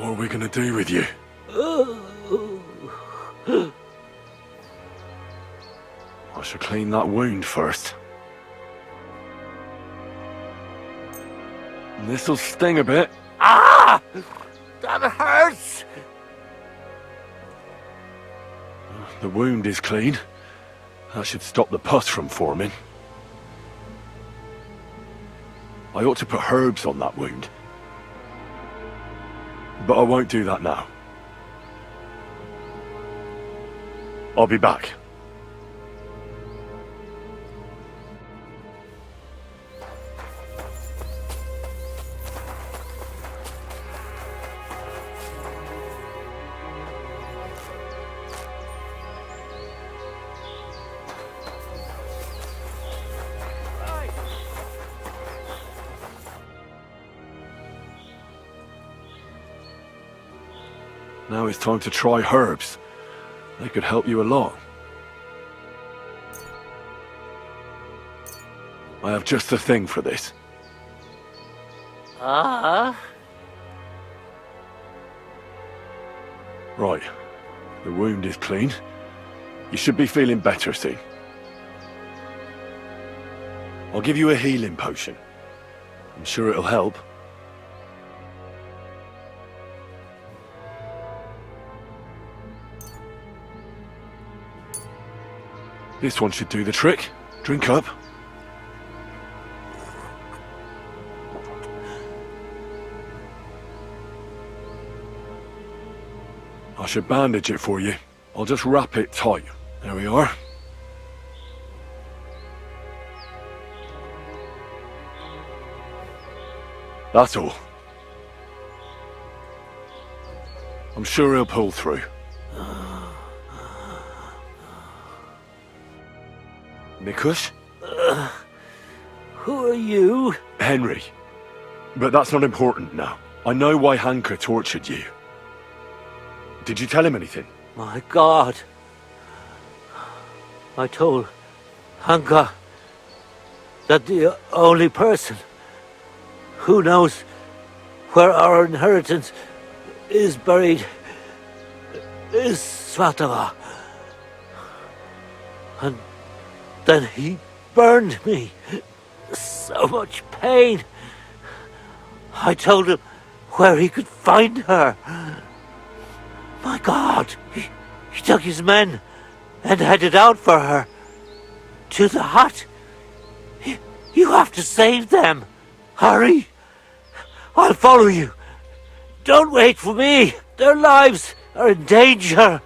What are we gonna do with you? I should clean that wound first. This'll sting a bit. Ah! That hurts! The wound is clean. That should stop the pus from forming. I ought to put herbs on that wound. But I won't do that now. I'll be back. Now it's time to try herbs. They could help you along. I have just the thing for this. Ah? Right. The wound is clean. You should be feeling better soon. I'll give you a healing potion. I'm sure it'll help. This one should do the trick. Drink up. I should bandage it for you. I'll just wrap it tight. There we are. That's all. I'm sure he'll pull through. Nicholas? Who are you? Henry. But that's not important now. I know why Hanka tortured you. Did you tell him anything? My God. I told Hanka that the only person who knows where our inheritance is buried is Svatova. And then he burned me. So much pain. I told him where he could find her. My God, he took his men and headed out for her. To the hut. You have to save them. Hurry. I'll follow you. Don't wait for me. Their lives are in danger.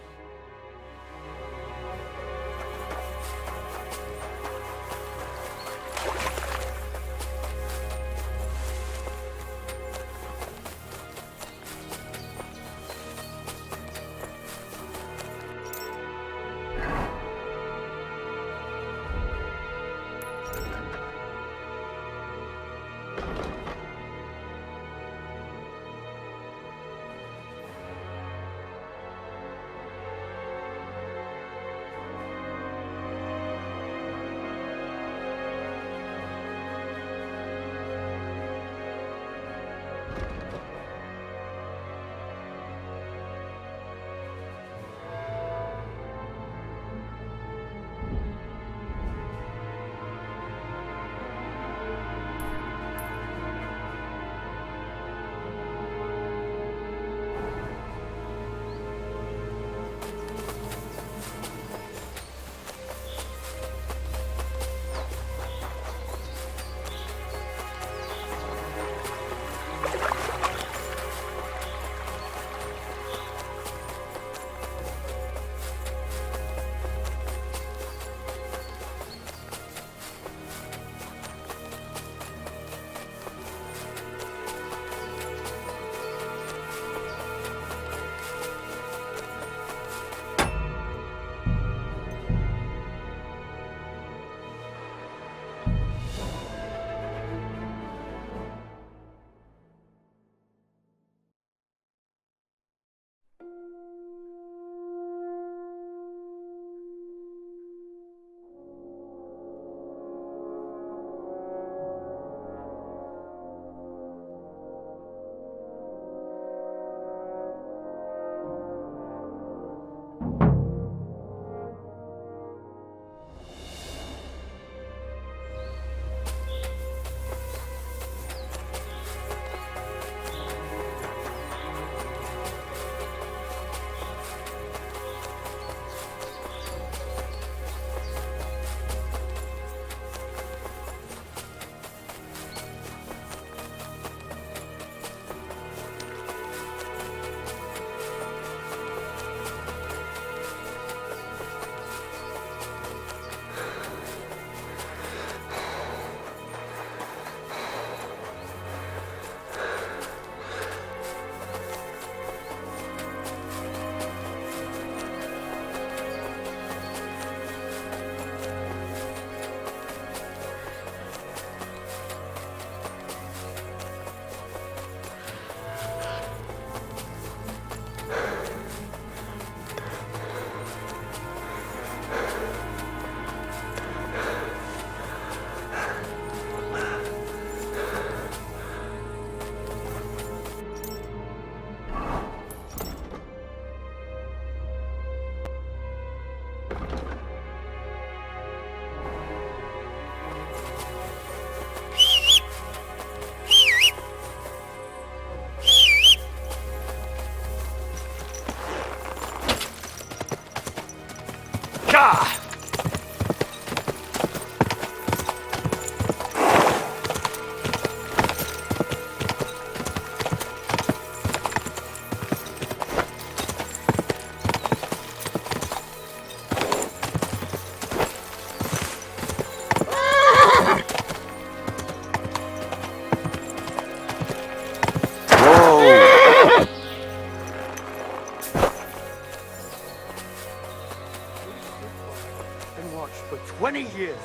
For 20 years.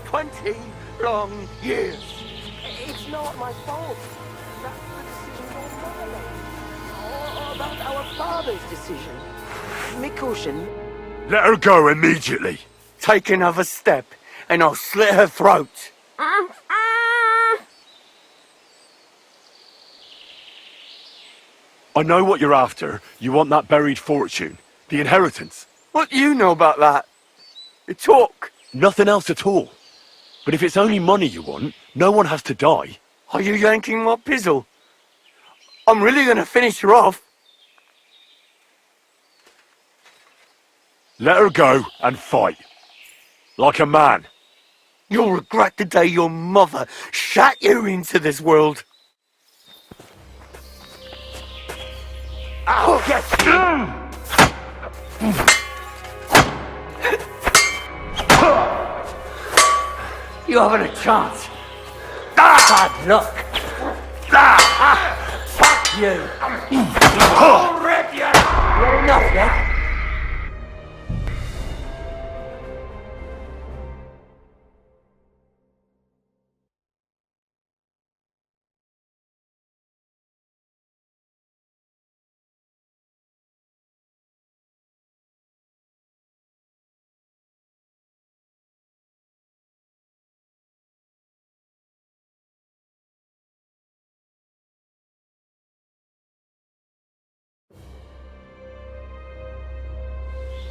20 long years. It's not my fault. That's the decision your mother made. Or about our father's decision. Mikushin. Let her go immediately. Take another step and I'll slit her throat. I know what you're after. You want that buried fortune. The inheritance. What do you know about that? You talk. Nothing else at all. But if it's only money you want, no one has to die. Are you yanking my pizzle? I'm really gonna finish her off. Let her go and fight. Like a man. You'll regret the day your mother shat you into this world. I'll get you! You haven't a chance. Bad luck. Fuck you. I'll rip you. You had enough yet?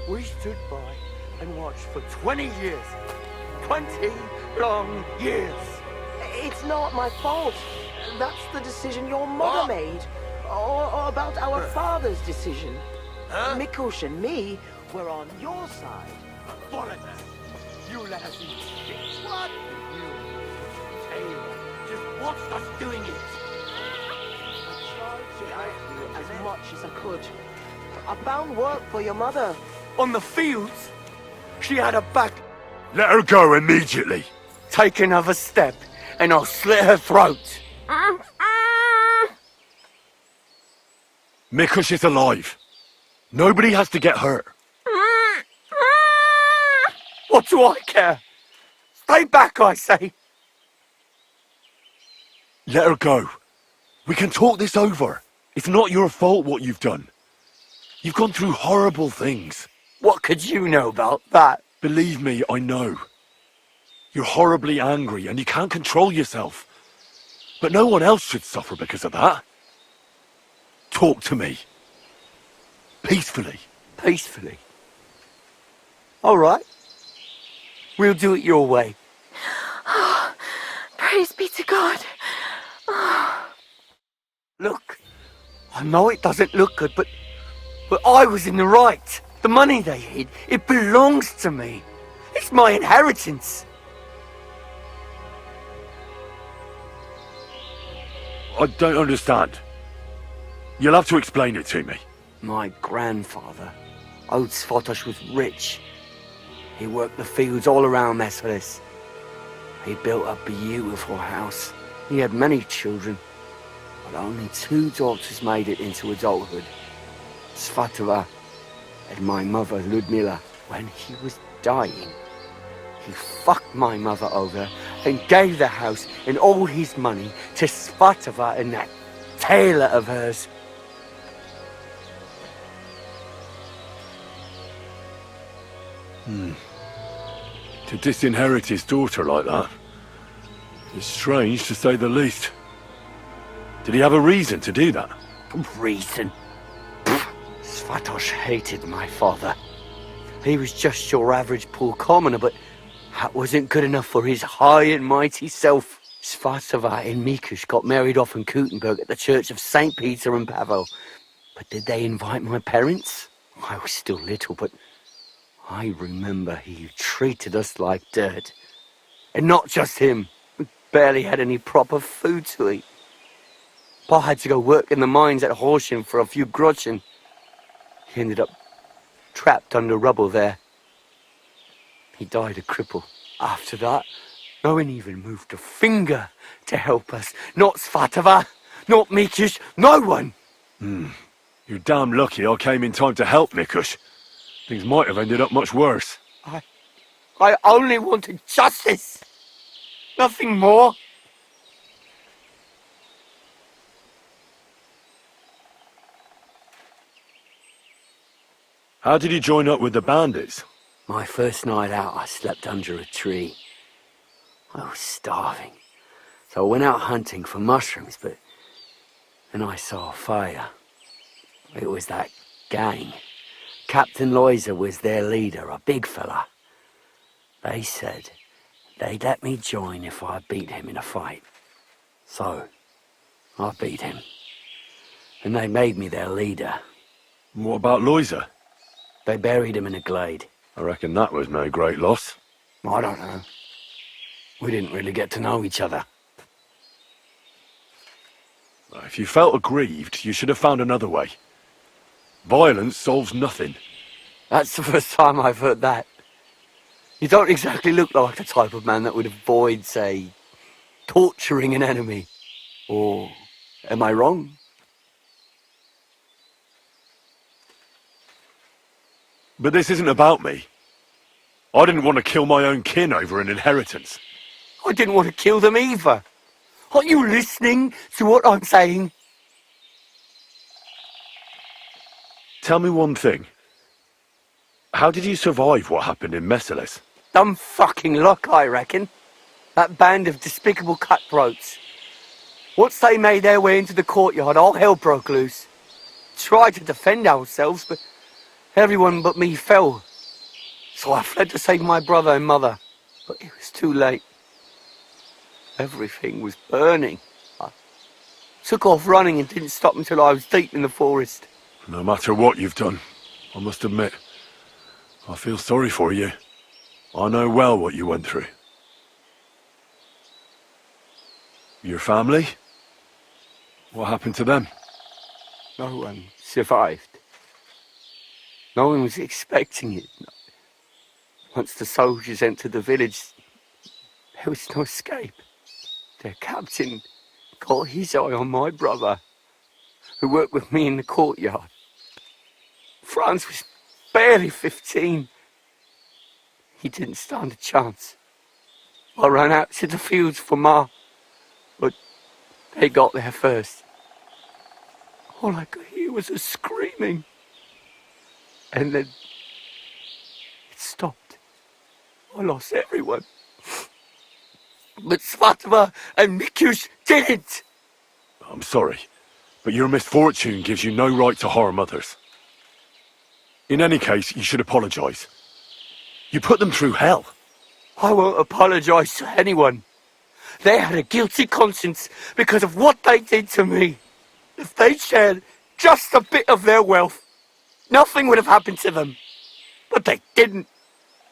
We stood by and watched for 20 years. 20 long years. It's not my fault. That's the decision your mother made. Or about our father's decision. Mikush and me were on your side. Bollocks! You let us eat shit. What? You, Taylor, just watched us doing it. I tried to help you as much as I could. I found work for your mother. On the fields, she had her back. Let her go immediately. Take another step and I'll slit her throat. Mikush is alive. Nobody has to get hurt. What do I care? Stay back, I say. Let her go. We can talk this over. It's not your fault what you've done. You've gone through horrible things. What could you know about that? Believe me, I know. You're horribly angry and you can't control yourself. But no one else should suffer because of that. Talk to me. Peacefully. Peacefully. All right. We'll do it your way. Praise be to God. Look, I know it doesn't look good, but I was in the right. The money they hid, it belongs to me. It's my inheritance. I don't understand. You'll have to explain it to me. My grandfather, old Svotosh, was rich. He worked the fields all around Mesoles. He built a beautiful house. He had many children, but only 2 daughters made it into adulthood. Svatova and my mother, Ludmila. When he was dying, he fucked my mother over and gave the house and all his money to Svatova and that tailor of hers. To disinherit his daughter like that is strange, to say the least. Did he have a reason to do that? Reason? Svatosh hated my father. He was just your average poor commoner, but that wasn't good enough for his high and mighty self. Svatova and Mikush got married off in Kutenberg at the church of St. Peter and Pavel. But did they invite my parents? I was still little, but I remember he treated us like dirt. And not just him. We barely had any proper food to eat. Pa had to go work in the mines at Horsham for a few groschen. He ended up trapped under rubble there. He died a cripple. After that, no one even moved a finger to help us. Not Svatava, not Mikush, no one. You're damn lucky I came in time to help, Mikush. Things might have ended up much worse. I only wanted justice. Nothing more. How did you join up with the bandits? My first night out, I slept under a tree. I was starving. So I went out hunting for mushrooms, but then I saw a fire. It was that gang. Captain Loiser was their leader, a big fella. They said they'd let me join if I beat him in a fight. So, I beat him. And they made me their leader. And what about Loiser? They buried him in a glade. I reckon that was no great loss. I don't know. We didn't really get to know each other. If you felt aggrieved, you should have found another way. Violence solves nothing. That's the first time I've heard that. You don't exactly look like the type of man that would avoid, say, torturing an enemy. Or am I wrong? But this isn't about me. I didn't want to kill my own kin over an inheritance. I didn't want to kill them either. Are you listening to what I'm saying? Tell me one thing. How did you survive what happened in Mesoles? Dumb fucking luck, I reckon. That band of despicable cutthroats. Once they made their way into the courtyard, all hell broke loose. Tried to defend ourselves, but everyone but me fell. So I fled to save my brother and mother. But it was too late. Everything was burning. I took off running and didn't stop until I was deep in the forest. No matter what you've done, I must admit, I feel sorry for you. I know well what you went through. Your family? What happened to them? No one survived. No one was expecting it. Once the soldiers entered the village, there was no escape. Their captain got his eye on my brother, who worked with me in the courtyard. Franz was barely 15. He didn't stand a chance. I ran out to the fields for Ma, but they got there first. All I could hear was a screaming. And then it stopped. I lost everyone. But Svatava and Mikush didn't. I'm sorry, but your misfortune gives you no right to harm others. In any case, you should apologize. You put them through hell. I won't apologize to anyone. They had a guilty conscience because of what they did to me. If they shared just a bit of their wealth, nothing would have happened to them. But they didn't.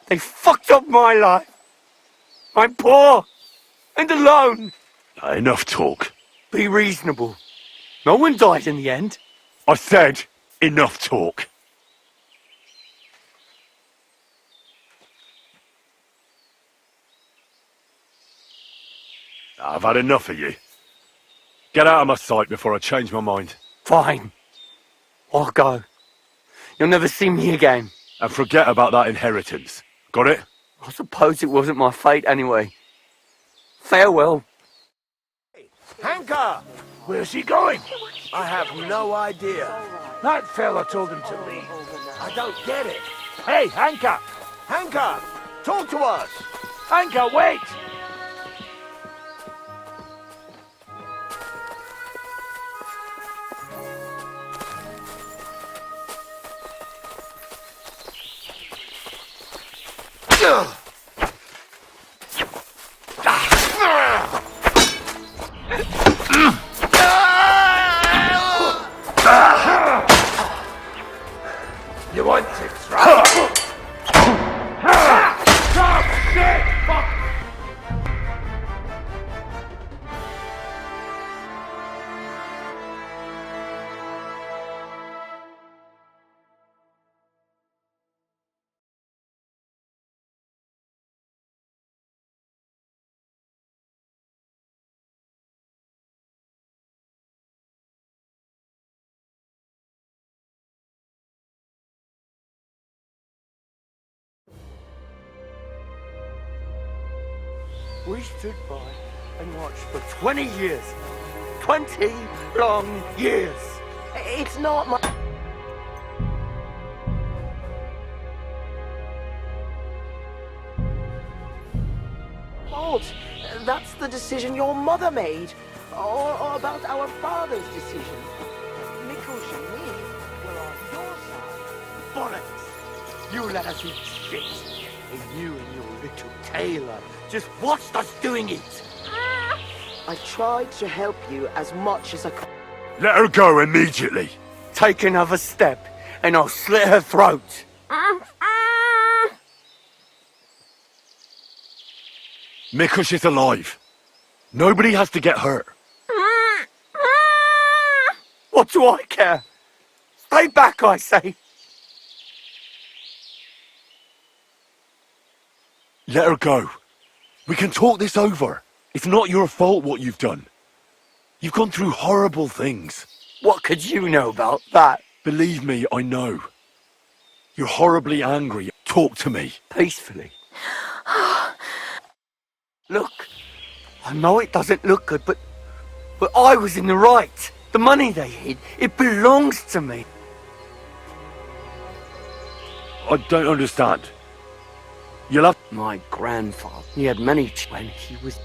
They fucked up my life. I'm poor and alone. Enough talk. Be reasonable. No one died in the end. I said enough talk. I've had enough of you. Get out of my sight before I change my mind. Fine. I'll go. You'll never see me again. And forget about that inheritance. Got it? I suppose it wasn't my fate anyway. Farewell. Hanka! Where's he going? I have no idea. That fella told him to leave. I don't get it. Hey, Hanka! Hanka! Talk to us! Hanka, wait! You want to try? We stood by and watched for 20 years. 20 long years. It's not my fault. That's the decision your mother made. Or about our father's decision. Mikush and me were on your side. Bollocks! You let us eat shit. And you and your little tailor just watched us doing it. I tried to help you as much as I could. Let her go immediately. Take another step and I'll slit her throat. Mikush is alive. Nobody has to get hurt. What do I care? Stay back, I say. Let her go. We can talk this over. It's not your fault what you've done. You've gone through horrible things. What could you know about that? Believe me, I know. You're horribly angry. Talk to me. Peacefully. Look, I know it doesn't look good, but I was in the right. The money they hid, it belongs to me. I don't understand. You'll have... My grandfather, he had many when he was...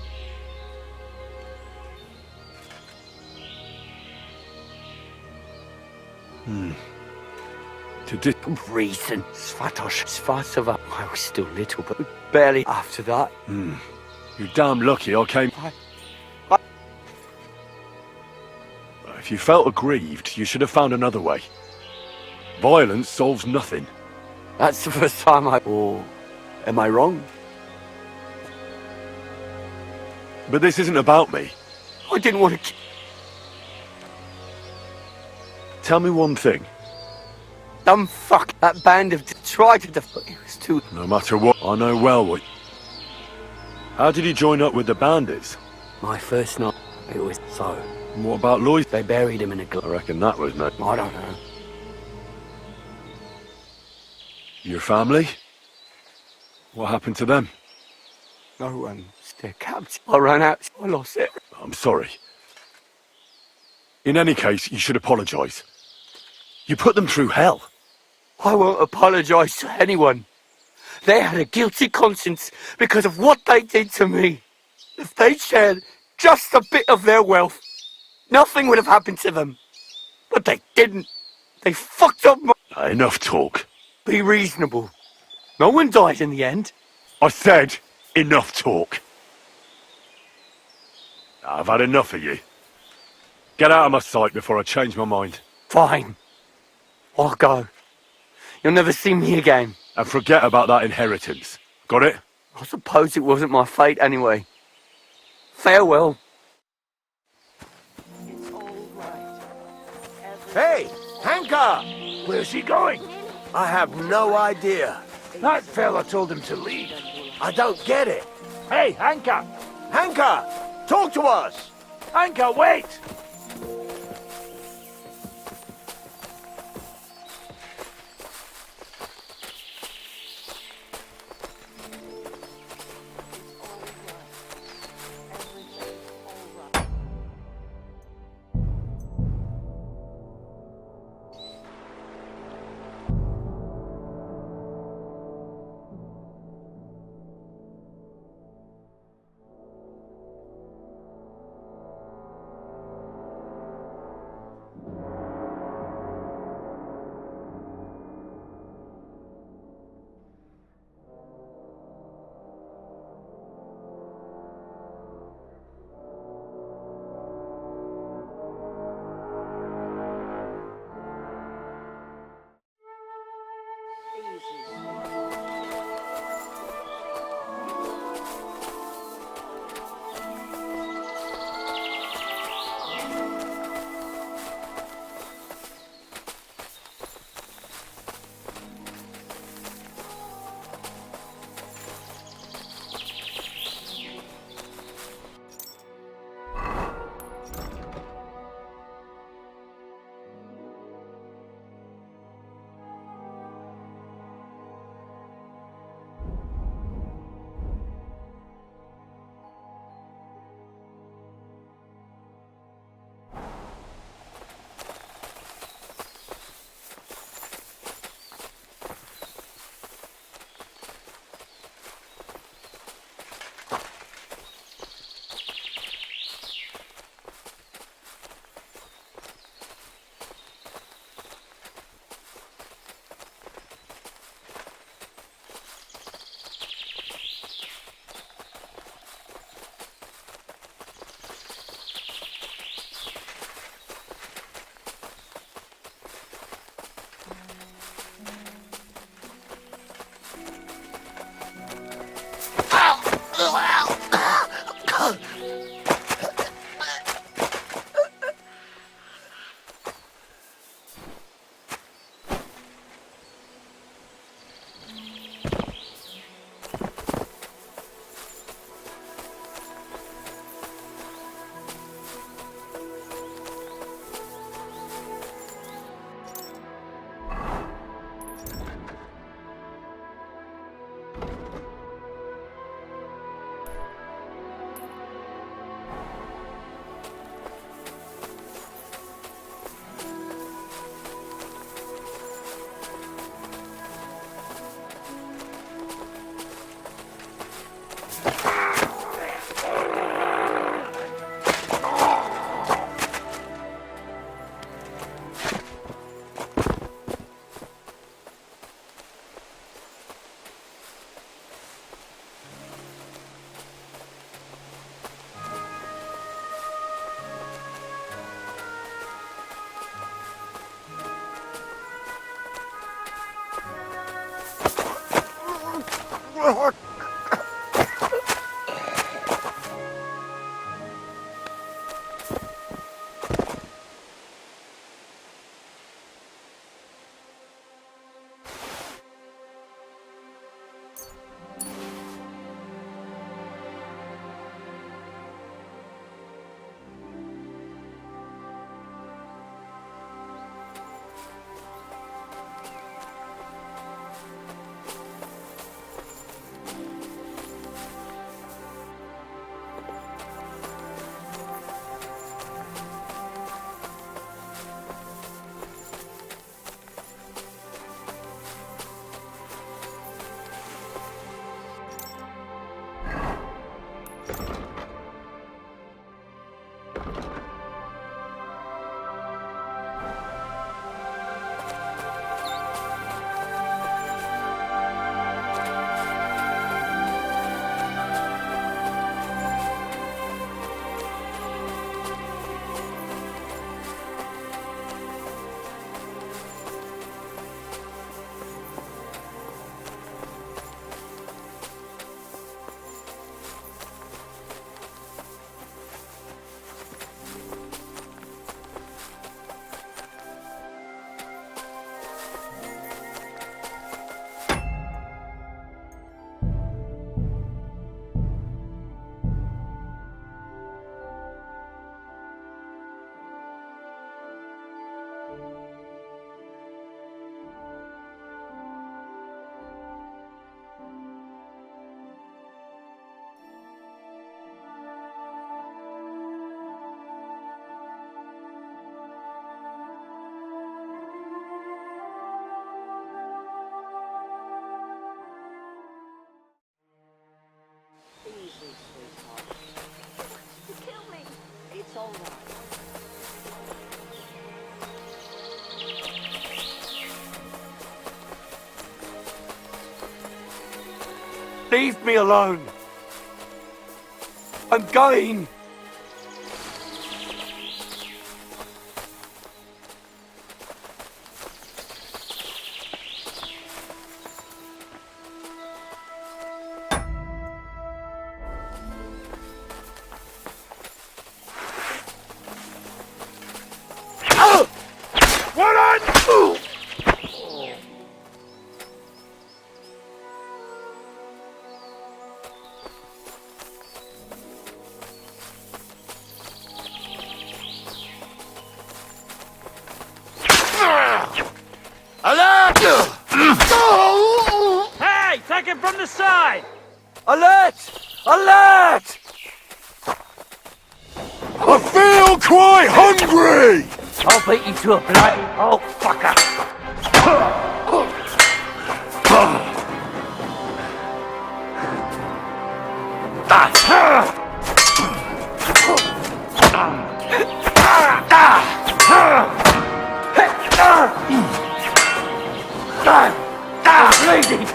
To dis... Reason. Svatova. I was still little, but barely after that. You're damn lucky I came... If you felt aggrieved, you should have found another way. Violence solves nothing. That's the first time I... Or am I wrong? But this isn't about me. I didn't want to... Tell me one thing. Dumb fuck. That band of... Tried to... It was too... No matter what, I know well what... How did you join up with the bandits? My first night, it was so... And what about Lloyd? They buried him in a I glove. reckon that was no... I don't know. Your family? What happened to them? No one. Their cabs. I ran out. I lost it. I'm sorry. In any case, you should apologise. You put them through hell. I won't apologise to anyone. They had a guilty conscience because of what they did to me. If they shared just a bit of their wealth, nothing would have happened to them. But they didn't. They fucked up my... Enough talk. Be reasonable. No one died in the end. I said, enough talk. I've had enough of you. Get out of my sight before I change my mind. Fine. I'll go. You'll never see me again. And forget about that inheritance. Got it? I suppose it wasn't my fate anyway. Farewell. It's all right. Hey, Hanka! Where's he going? I have no idea. That fella told him to leave. I don't get it. Hey, Hanka! Hanka! Talk to us! Hanka, wait! Easy, sweetheart. You kill me. It's all right. Leave me alone. I'm going. What on? Alert! Hey, take him from the side! Alert! Alert! I feel quite hungry! I'll beat you to a bloody old fucker. Lady!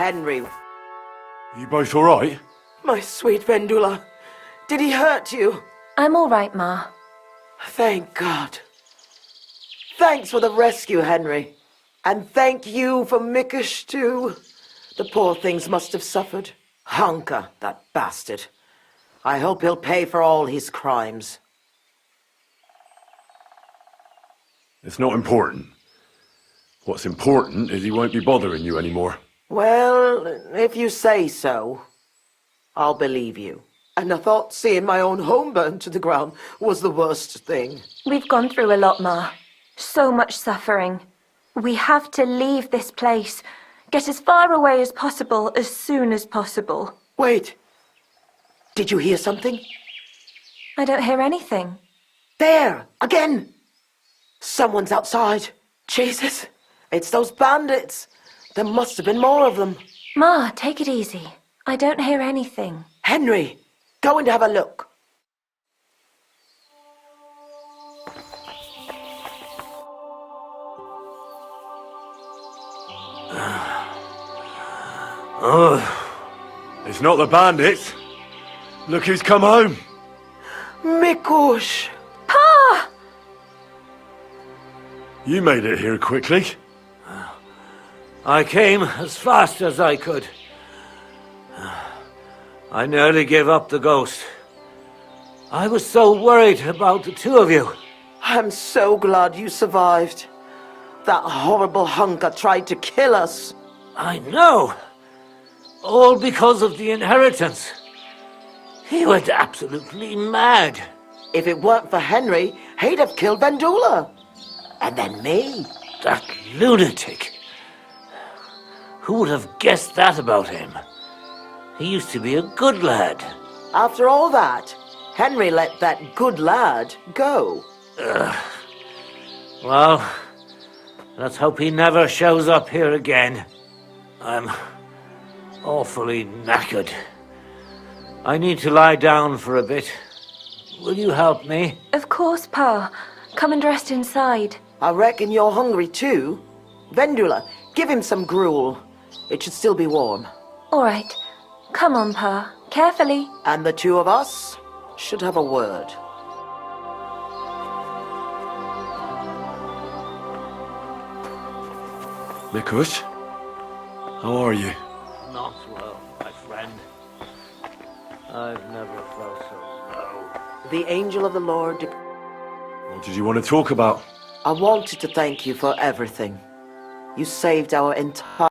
Henry, You both alright? my sweet Vendula, did he hurt you? I'm all right, Ma. Thank God. Thanks for the rescue, Henry. And thank you for Mikush, too. The poor things must have suffered. Hunker, that bastard. I hope he'll pay for all his crimes. It's not important. What's important is he won't be bothering you anymore. Well, if you say so, I'll believe you. And I thought seeing my own home burned to the ground was the worst thing. We've gone through a lot, Ma. So much suffering. We have to leave this place. Get as far away as possible, as soon as possible. Wait. Did you hear something? I don't hear anything. There! Again! Someone's outside. Jesus! It's those bandits! There must have been more of them. Ma, take it easy. I don't hear anything. Henry, go and have a look. It's not the bandits. Look who's come home. Mikush! Pa! You made it here quickly. I came as fast as I could. I nearly gave up the ghost. I was so worried about the two of you. I'm so glad you survived. That horrible hunker tried to kill us. I know. All because of the inheritance. He went absolutely mad. If it weren't for Henry, he'd have killed Vendula. And then me. That lunatic. Who would have guessed that about him? He used to be a good lad. After all that, Henry let that good lad go. Well, let's hope he never shows up here again. I'm awfully knackered. I need to lie down for a bit. Will you help me? Of course, Pa. Come and rest inside. I reckon you're hungry too. Vendula, give him some gruel. It should still be warm. All right. Come on, Pa. Carefully. And the two of us should have a word. Mikush, how are you? Not well, my friend. I've never felt so low. The angel of the Lord, What did you want to talk about? I wanted to thank you for everything. You saved our entire...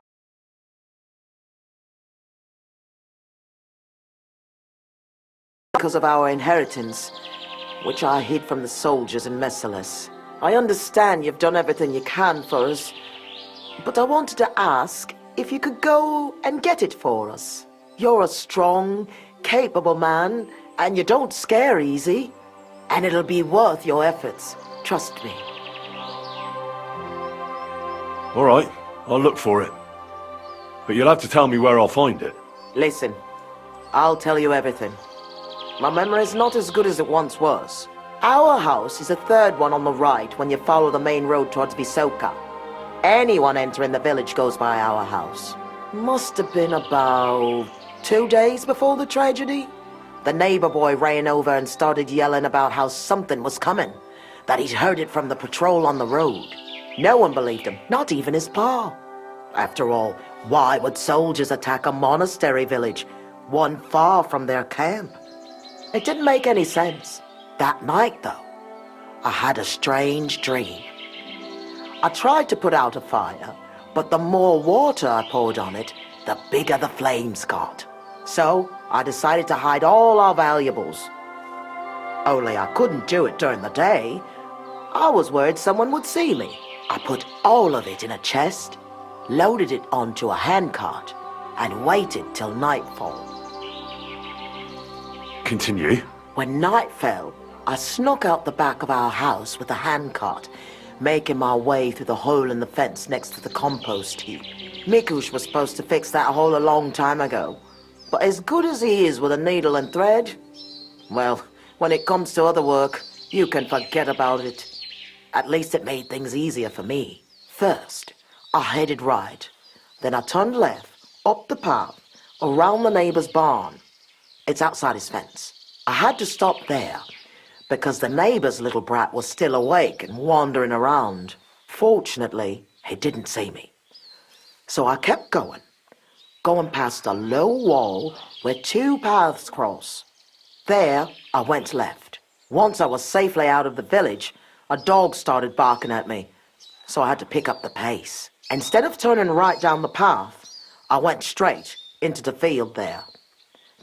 because of our inheritance, which I hid from the soldiers in Mesoles. I understand you've done everything you can for us, but I wanted to ask if you could go and get it for us. You're a strong, capable man, and you don't scare easy, and it'll be worth your efforts. Trust me. All right, I'll look for it. But you'll have to tell me where I'll find it. Listen, I'll tell you everything. My memory's not as good as it once was. Our house is the third one on the right when you follow the main road towards Visoka. Anyone entering the village goes by our house. Must have been about 2 days before the tragedy. The neighbor boy ran over and started yelling about how something was coming, that he'd heard it from the patrol on the road. No one believed him, not even his pa. After all, why would soldiers attack a monastery village, one far from their camp? It didn't make any sense. That night, though, I had a strange dream. I tried to put out a fire, but the more water I poured on it, the bigger the flames got. So I decided to hide all our valuables. Only I couldn't do it during the day. I was worried someone would see me. I put all of it in a chest, loaded it onto a handcart, and waited till nightfall. Continue. When night fell, I snuck out the back of our house with a handcart, making my way through the hole in the fence next to the compost heap. Mikush was supposed to fix that hole a long time ago, but as good as he is with a needle and thread, well, when it comes to other work, you can forget about it. At least it made things easier for me. First, I headed right, then I turned left, up the path, around the neighbor's barn. It's outside his fence. I had to stop there because the neighbor's little brat was still awake and wandering around. Fortunately, he didn't see me. So I kept going past a low wall where two paths cross. There, I went left. Once I was safely out of the village, a dog started barking at me, so I had to pick up the pace. Instead of turning right down the path, I went straight into the field there.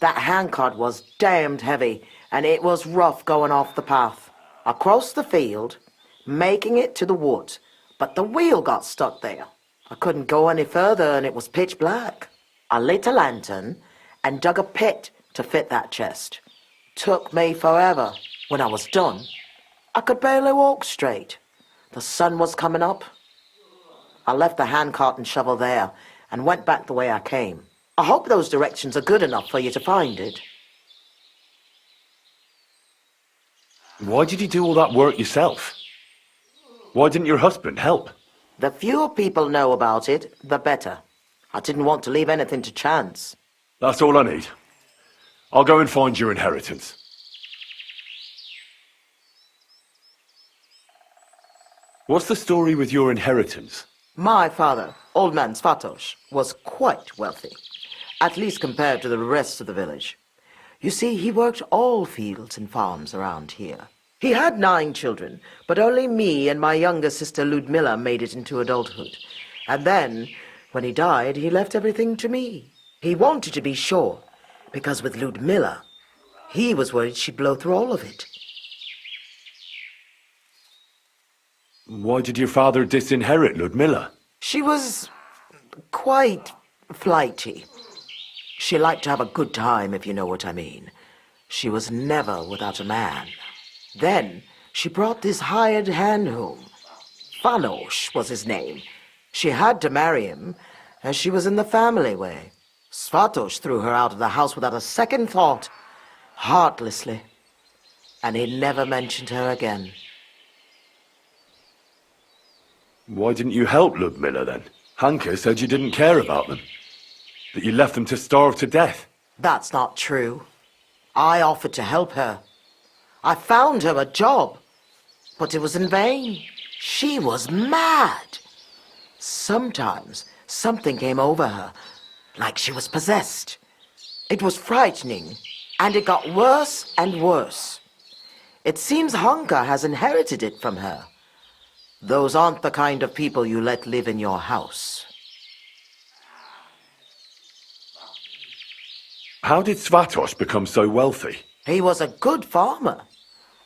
That handcart was damned heavy, and it was rough going off the path. I crossed the field, making it to the woods, but the wheel got stuck there. I couldn't go any further, and it was pitch black. I lit a lantern and dug a pit to fit that chest. Took me forever. When I was done, I could barely walk straight. The sun was coming up. I left the handcart and shovel there and went back the way I came. I hope those directions are good enough for you to find it. Why did you do all that work yourself? Why didn't your husband help? The fewer people know about it, the better. I didn't want to leave anything to chance. That's all I need. I'll go and find your inheritance. What's the story with your inheritance? My father, Old Man Svatos, was quite wealthy, at least compared to the rest of the village. You see, he worked all fields and farms around here. He had 9 children, but only me and my younger sister Ludmilla made it into adulthood. And then, when he died, he left everything to me. He wanted to be sure, because with Ludmilla, he was worried she'd blow through all of it. Why did your father disinherit Ludmilla? She was quite flighty. She liked to have a good time, if you know what I mean. She was never without a man. Then she brought this hired hand home. Fanos was his name. She had to marry him, as she was in the family way. Svatos threw her out of the house without a second thought, heartlessly. And he never mentioned her again. Why didn't you help Ludmilla then? Hanka said you didn't care about them. That you left them to starve to death. That's not true. I offered to help her. I found her a job, but it was in vain. She was mad. Sometimes something came over her, like she was possessed. It was frightening, and it got worse and worse. It seems Hanka has inherited it from her. Those aren't the kind of people you let live in your house. How did Svatos become so wealthy? He was a good farmer.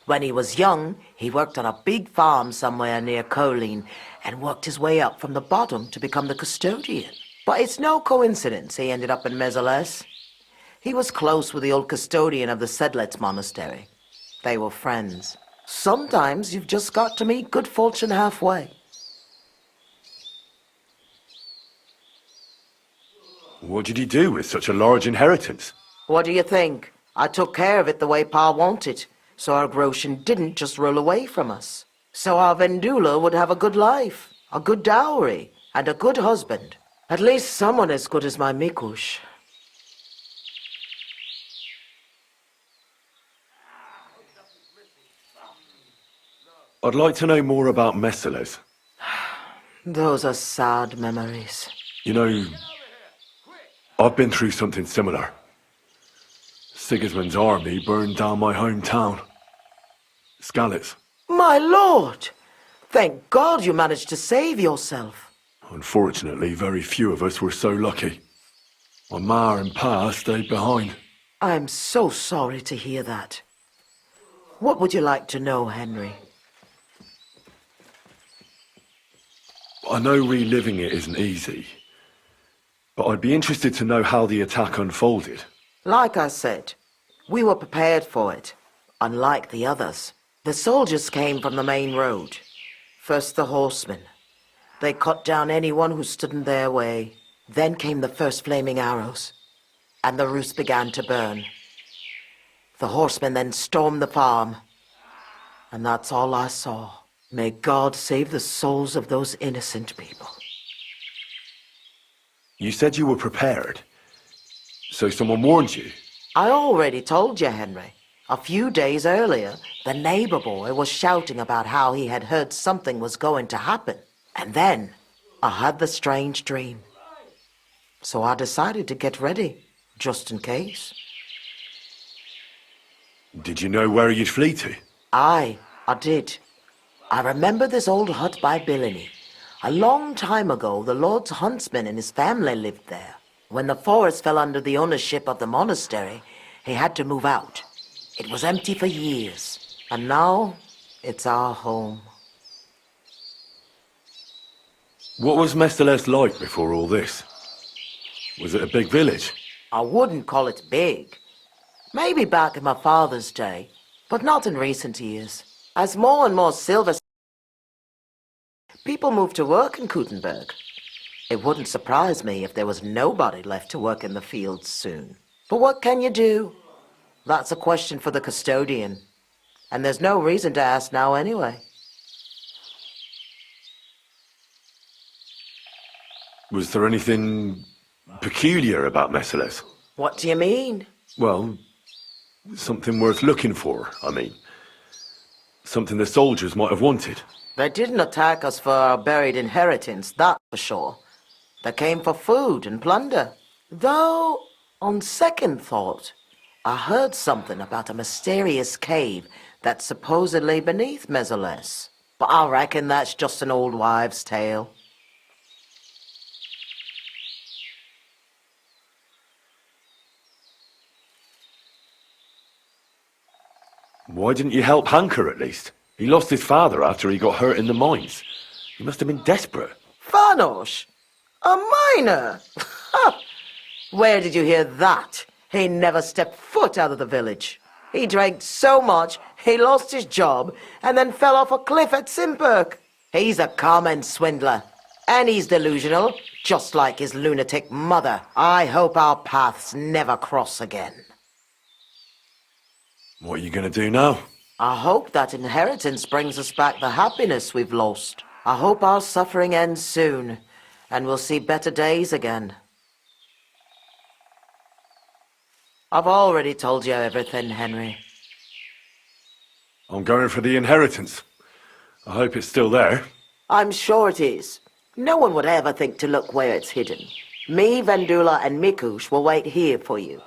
When he was young, he worked on a big farm somewhere near Colleen and worked his way up from the bottom to become the custodian. But it's no coincidence he ended up in Mesoles. He was close with the old custodian of the Sedlets monastery. They were friends. Sometimes you've just got to meet good fortune halfway. What did he do with such a large inheritance? What do you think? I took care of it the way Pa wanted, so our Groshen didn't just roll away from us. So our Vendula would have a good life, a good dowry, and a good husband. At least someone as good as my Mikush. I'd like to know more about Mesoles. Those are sad memories. You know, I've been through something similar. Sigismund's army burned down my hometown. Skalitz. My lord! Thank God you managed to save yourself. Unfortunately, very few of us were so lucky. My ma and pa stayed behind. I'm so sorry to hear that. What would you like to know, Henry? I know reliving it isn't easy, but I'd be interested to know how the attack unfolded. Like I said, we were prepared for it, unlike the others. The soldiers came from the main road. First the horsemen. They cut down anyone who stood in their way. Then came the first flaming arrows, and the roofs began to burn. The horsemen then stormed the farm, and that's all I saw. May God save the souls of those innocent people. You said you were prepared. So someone warned you? I already told you, Henry. A few days earlier, the neighbor boy was shouting about how he had heard something was going to happen. And then, I had the strange dream. So I decided to get ready, just in case. Did you know where you'd flee to? I did. I remember this old hut by Billiny. A long time ago, the Lord's huntsman and his family lived there. When the forest fell under the ownership of the monastery, he had to move out. It was empty for years, and now it's our home. What was Mesoles like before all this? Was it a big village? I wouldn't call it big. Maybe back in my father's day, but not in recent years. As more and more silver people moved to work in Gutenberg. It wouldn't surprise me if there was nobody left to work in the fields soon. But what can you do? That's a question for the custodian. And there's no reason to ask now anyway. Was there anything peculiar about Mesoles? What do you mean? Well, something worth looking for, I mean. Something the soldiers might have wanted. They didn't attack us for our buried inheritance, that for sure. They came for food and plunder. Though, on second thought, I heard something about a mysterious cave that's supposedly beneath Mesoles. But I reckon that's just an old wives' tale. Why didn't you help Hanker at least? He lost his father after he got hurt in the mines. He must have been desperate. Fanos? A miner? Where did you hear that? He never stepped foot out of the village. He drank so much, he lost his job, and then fell off a cliff at Simperk. He's a common swindler. And he's delusional, just like his lunatic mother. I hope our paths never cross again. What are you going to do now? I hope that inheritance brings us back the happiness we've lost. I hope our suffering ends soon, and we'll see better days again. I've already told you everything, Henry. I'm going for the inheritance. I hope it's still there. I'm sure it is. No one would ever think to look where it's hidden. Me, Vendula, and Mikush will wait here for you.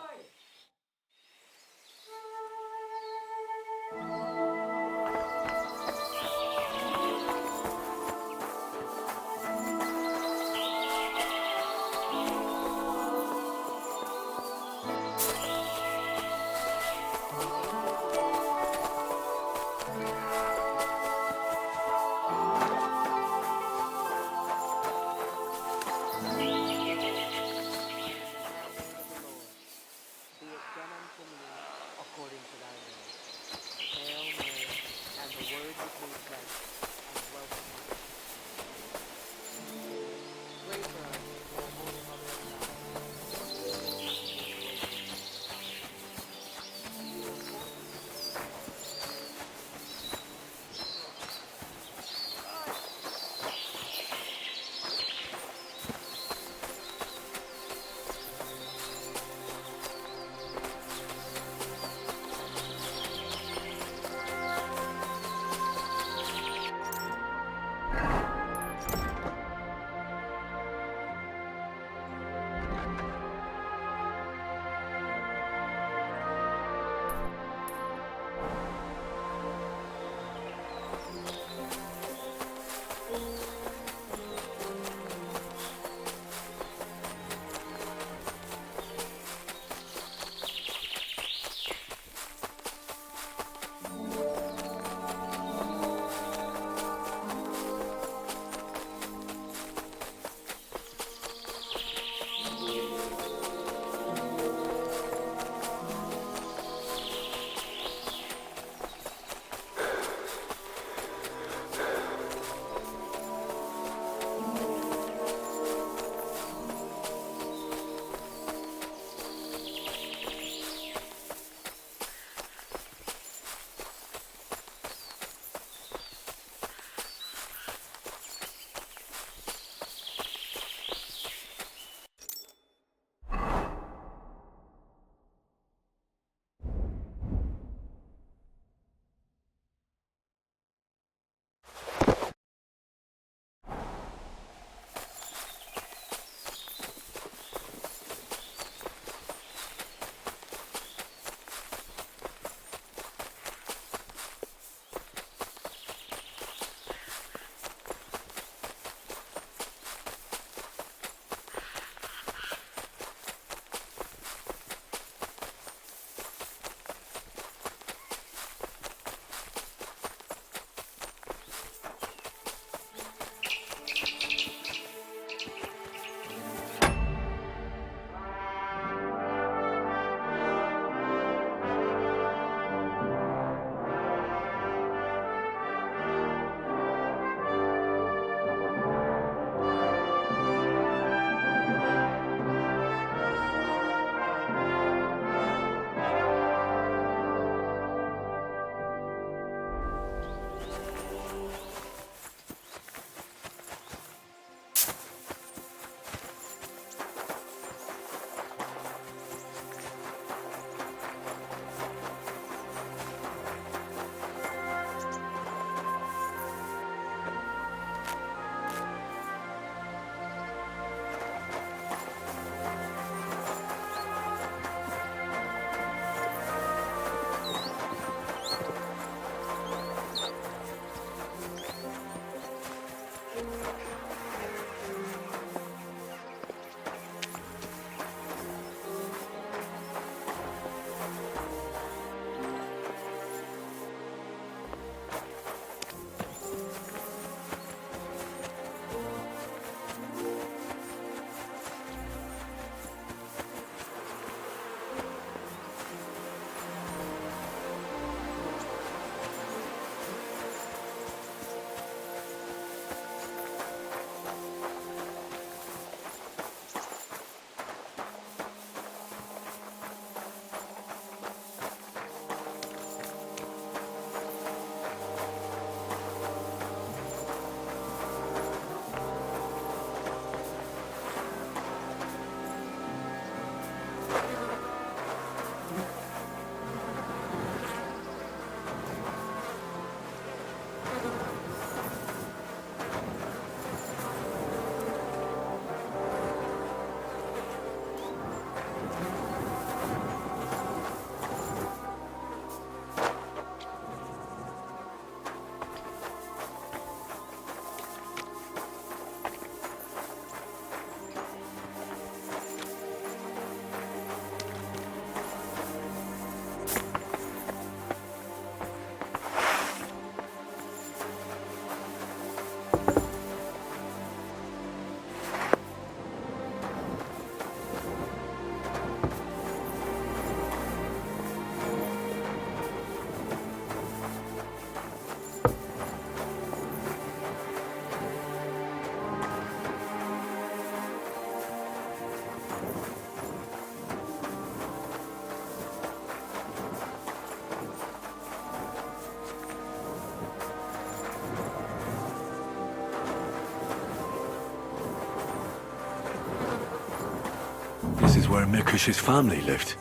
This is where Mikush's family lived.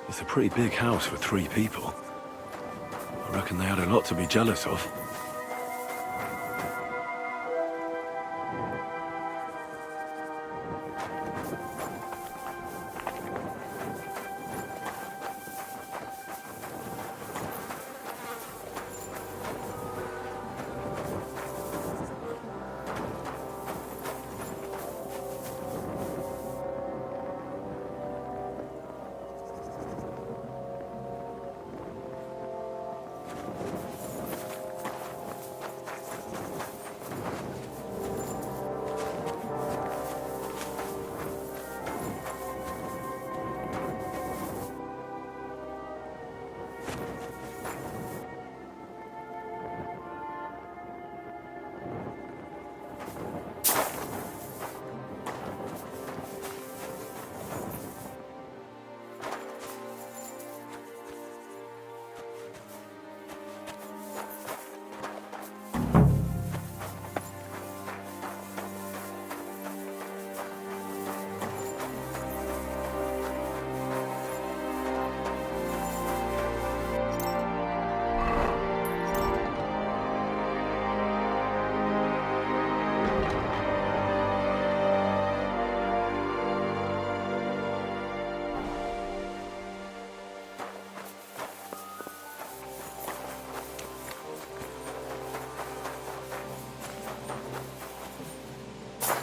It's a pretty big house for 3 people. I reckon they had a lot to be jealous of.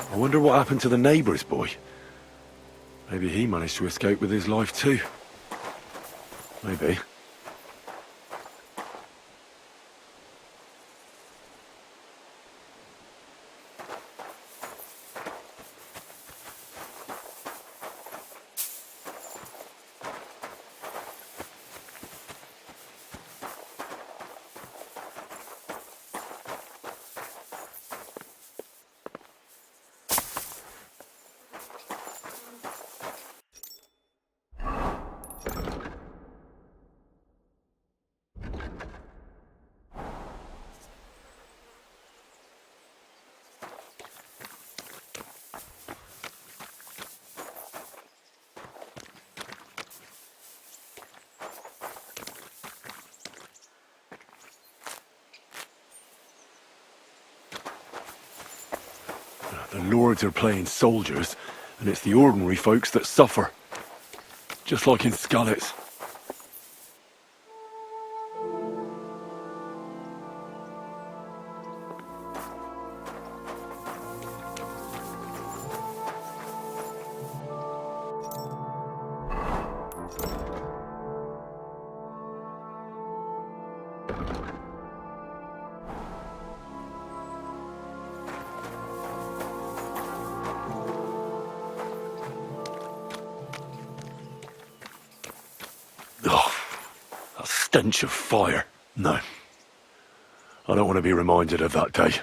I wonder what happened to the neighbour's boy. Maybe he managed to escape with his life too. Maybe. The lords are playing soldiers, and it's the ordinary folks that suffer. Just like in Skalitz. Ugh, that stench of fire. No. I don't want to be reminded of that day.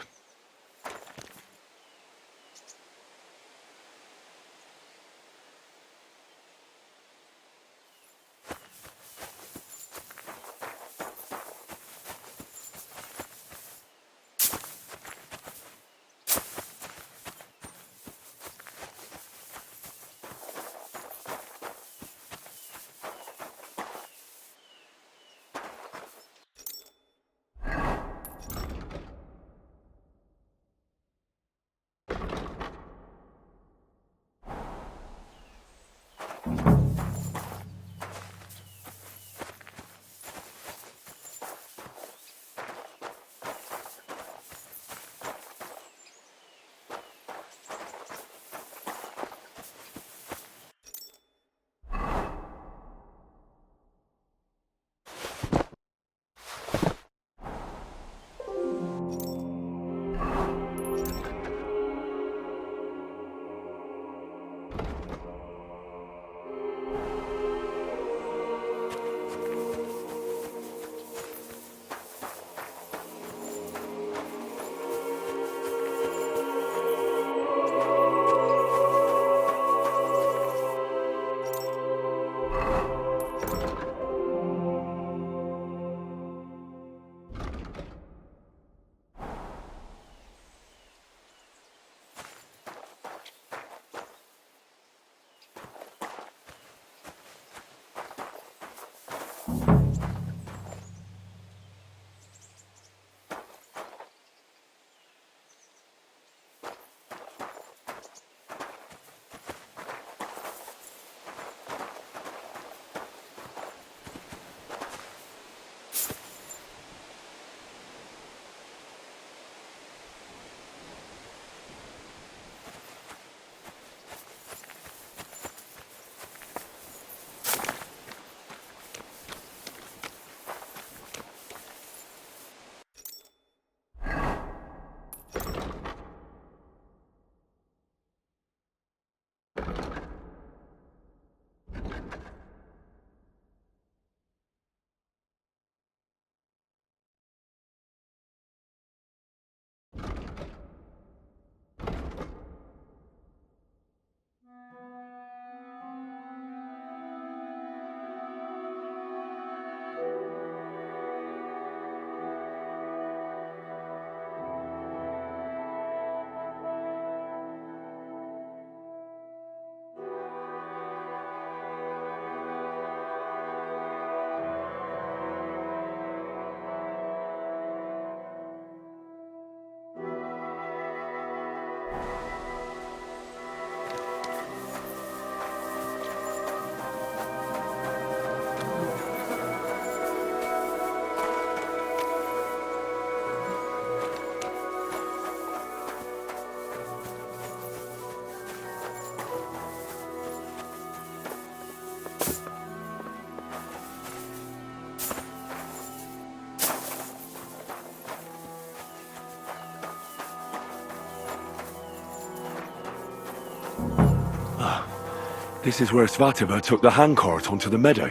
This is where Svatova took the handcart onto the meadow.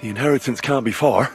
The inheritance can't be far.